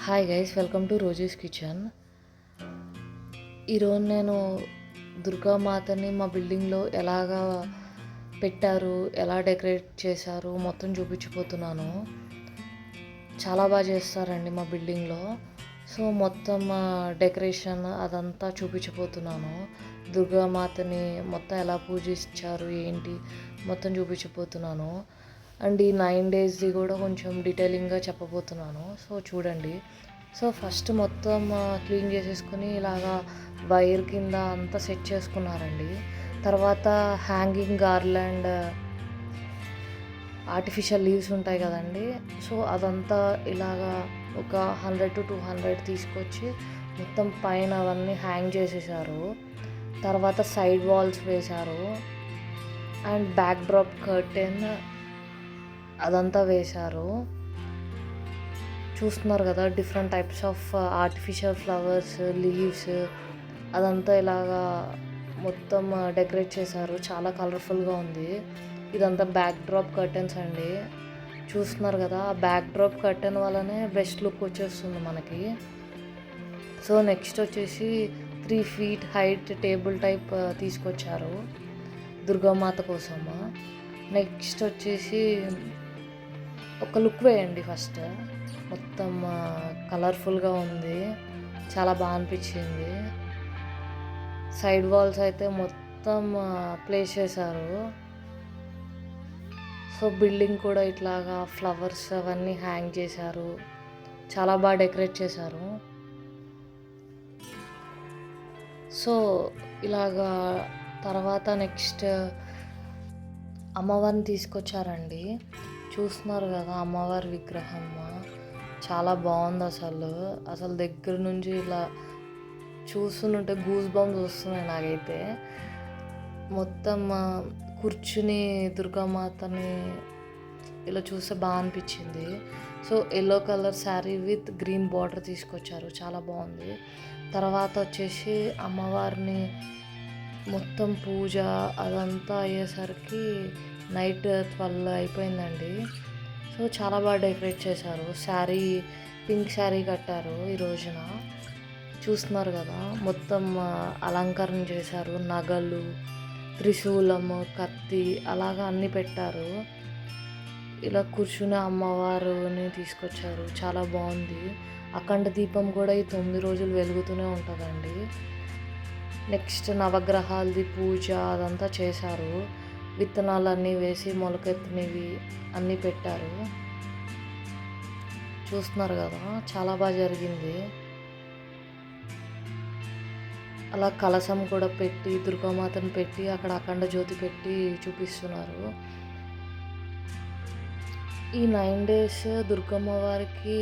Hi guys, welcome to Rosie's kitchen. ఈరోజు నేను దుర్గామాతని మా బిల్డింగ్లో ఎలాగా పెట్టారు, ఎలా డెకరేట్ చేశారు మొత్తం చూపించిపోతున్నాను. చాలా బాగా చేస్తారండి మా బిల్డింగ్లో. సో మొత్తం డెకరేషన్ అదంతా చూపించిపోతున్నాను. దుర్గామాతని మొత్తం ఎలా పూజించారు ఏంటి మొత్తం చూపించిపోతున్నాను. అండ్ ఈ 9 డేస్ది కూడా కొంచెం డీటెయిలింగ్గా చెప్పబోతున్నాను. సో చూడండి. సో ఫస్ట్ మొత్తం క్లీన్ చేసేసుకుని ఇలాగా వైర్ కింద అంతా సెట్ చేసుకున్నారండి. తర్వాత హ్యాంగింగ్ గార్లాండ్ ఆర్టిఫిషియల్ లీవ్స్ ఉంటాయి కదండి. సో అదంతా ఇలాగా ఒక 100 to 200 తీసుకొచ్చి మొత్తం పైన అవన్నీ హ్యాంగ్ చేసేసారు. తర్వాత సైడ్ వాల్స్ వేశారు అండ్ బ్యాక్ డ్రాప్ కర్టెన్ అదంతా వేశారు. చూస్తున్నారు కదా, different types of artificial flowers, leaves అదంతా ఇలాగా మొత్తం డెకరేట్ చేశారు. చాలా కలర్ఫుల్గా ఉంది. ఇదంతా బ్యాక్ డ్రాప్ కర్టెన్స్ అండి. చూస్తున్నారు కదా, ఆ బ్యాక్ డ్రాప్ కర్టెన్ వల్లనే బెస్ట్ లుక్ వచ్చేస్తుంది మనకి. సో నెక్స్ట్ వచ్చేసి 3 feet హైట్ టేబుల్ టైప్ తీసుకొచ్చారు దుర్గామాత కోసము. నెక్స్ట్ వచ్చేసి ఒక లుక్ వేయండి. ఫస్ట్ మొత్తం కలర్ఫుల్గా ఉంది, చాలా బాగా అనిపించింది. సైడ్ వాల్స్ అయితే మొత్తం ప్లేస్ చేశారు. సో బిల్డింగ్ కూడా ఇట్లాగా ఫ్లవర్స్ అవన్నీ హ్యాంగ్ చేశారు. చాలా బాగా డెకరేట్ చేశారు. సో ఇలాగా తర్వాత నెక్స్ట్ అమ్మవారిని తీసుకొచ్చారండి. చూస్తున్నారు కదా, అమ్మవారి విగ్రహం చాలా బాగుంది. అసలు దగ్గర నుంచి ఇలా చూస్తుంటే గూస్ బంప్స్ వస్తున్నాయి నాకైతే. మొత్తం కూర్చుని దుర్గామాతని ఇలా చూస్తే బాగా అనిపించింది. So yellow colour sari with green border తీసుకొచ్చారు, చాలా బాగుంది. తర్వాత వచ్చేసి అమ్మవారిని మొత్తం పూజ అదంతా అయ్యేసరికి నైట్ 12 అయిపోయిందండి. సో చాలా బాగా డెకరేట్ చేశారు. శారీ, పింక్ శారీ కట్టారు ఈ రోజున. చూస్తున్నారు కదా, మొత్తం అలంకరణ చేశారు. నగలు, త్రిశూలము, కత్తి అలాగా అన్నీ పెట్టారు. ఇలా కూర్చుని అమ్మవారిని తీసుకొచ్చారు, చాలా బాగుంది. అఖండ దీపం కూడా ఈ 9 రోజులు వెలుగుతూనే ఉంటుందండి. నెక్స్ట్ నవగ్రహాలది పూజ అదంతా చేశారు. విత్తనాలన్నీ వేసి మొలకెత్తినవి అన్నీ పెట్టారు. చూస్తున్నారు కదా, చాలా బాగా జరిగింది. అలా కలశం కూడా పెట్టి, దుర్గామాతను పెట్టి అక్కడ అఖండ జ్యోతి పెట్టి చూపిస్తున్నారు. ఈ 9 days దుర్గమ్మ వారికి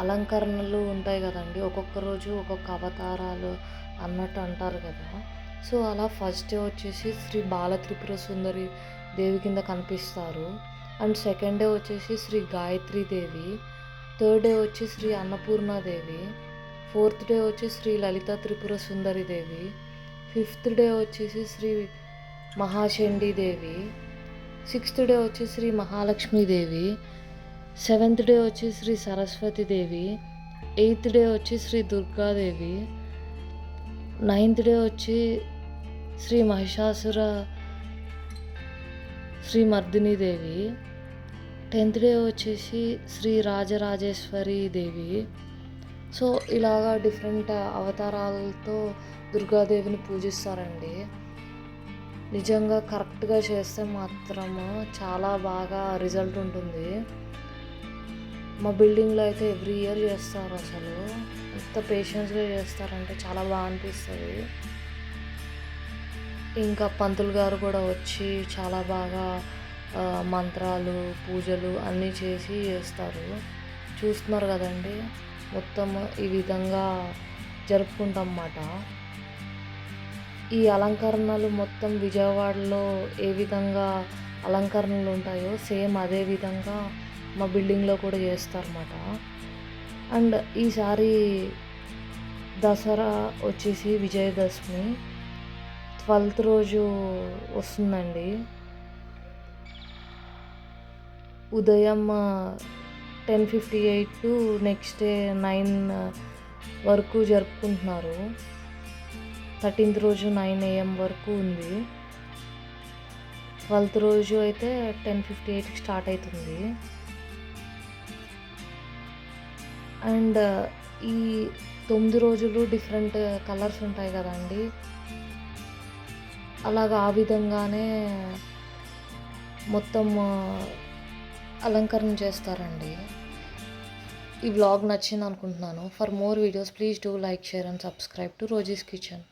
అలంకరణలు ఉంటాయి కదండి. ఒక్కొక్క రోజు ఒక్కొక్క అవతారాలు అన్నట్టు అంటారు కదా. సో అలా ఫస్ట్ డే వచ్చేసి శ్రీ బాల త్రిపుర సుందరి దేవి కింద కనిపిస్తారు. అండ్ సెకండ్ డే వచ్చేసి శ్రీ గాయత్రీ దేవి, థర్డ్ డే వచ్చి శ్రీ అన్నపూర్ణాదేవి, ఫోర్త్ డే వచ్చి శ్రీ లలిత త్రిపుర సుందరి దేవి, ఫిఫ్త్ డే వచ్చేసి శ్రీ మహాచండీ దేవి, సిక్స్త్ డే వచ్చి శ్రీ మహాలక్ష్మీదేవి, సెవెంత్ డే వచ్చి శ్రీ సరస్వతి దేవి, ఎయిత్ డే వచ్చి శ్రీ దుర్గాదేవి, నైన్త్ డే వచ్చి శ్రీ మహిషాసుర శ్రీ మర్దిని దేవి, 10th డే వచ్చేసి శ్రీ రాజరాజేశ్వరి దేవి. సో ఇలాగా డిఫరెంట్ అవతారాలతో దుర్గాదేవిని పూజిస్తారండి. నిజంగా కరెక్ట్గా చేస్తే మాత్రము చాలా బాగా రిజల్ట్ ఉంటుంది. మా బిల్డింగ్లో అయితే ఎవ్రీ ఇయర్ చేస్తారు. అసలు ఎంత పేషెన్స్గా చేస్తారంటే చాలా బాగా అనిపిస్తుంది. ఇంకా పంతులు గారు కూడా వచ్చి చాలా బాగా మంత్రాలు, పూజలు అన్నీ చేసి చేస్తారు. చూస్తున్నారు కదండి, మొత్తం ఈ విధంగా జరుపుకుంటాం అన్నమాట. ఈ అలంకరణలు మొత్తం విజయవాడలో ఏ విధంగా అలంకరణలు ఉంటాయో సేమ్ అదే విధంగా మా బిల్డింగ్లో కూడా చేస్తారన్నమాట. అండ్ ఈసారి దసరా వచ్చేసి విజయదశమి 12th రోజు వస్తుందండి. ఉదయం 10:58 టు నెక్స్ట్ డే 9 వరకు జరుపుకుంటున్నారు. 13th రోజు 9 AM వరకు ఉంది. 12th రోజు అయితే 10:58కి స్టార్ట్ అవుతుంది. అండ్ ఈ 9 రోజులు డిఫరెంట్ కలర్స్ ఉంటాయి కదండి, అలాగా ఆ విధంగానే మొత్తం అలంకరణ చేస్తారండి. ఈ వ్లాగ్ నచ్చింది అనుకుంటున్నాను. For more videos please do like, share and subscribe to Rosie's kitchen.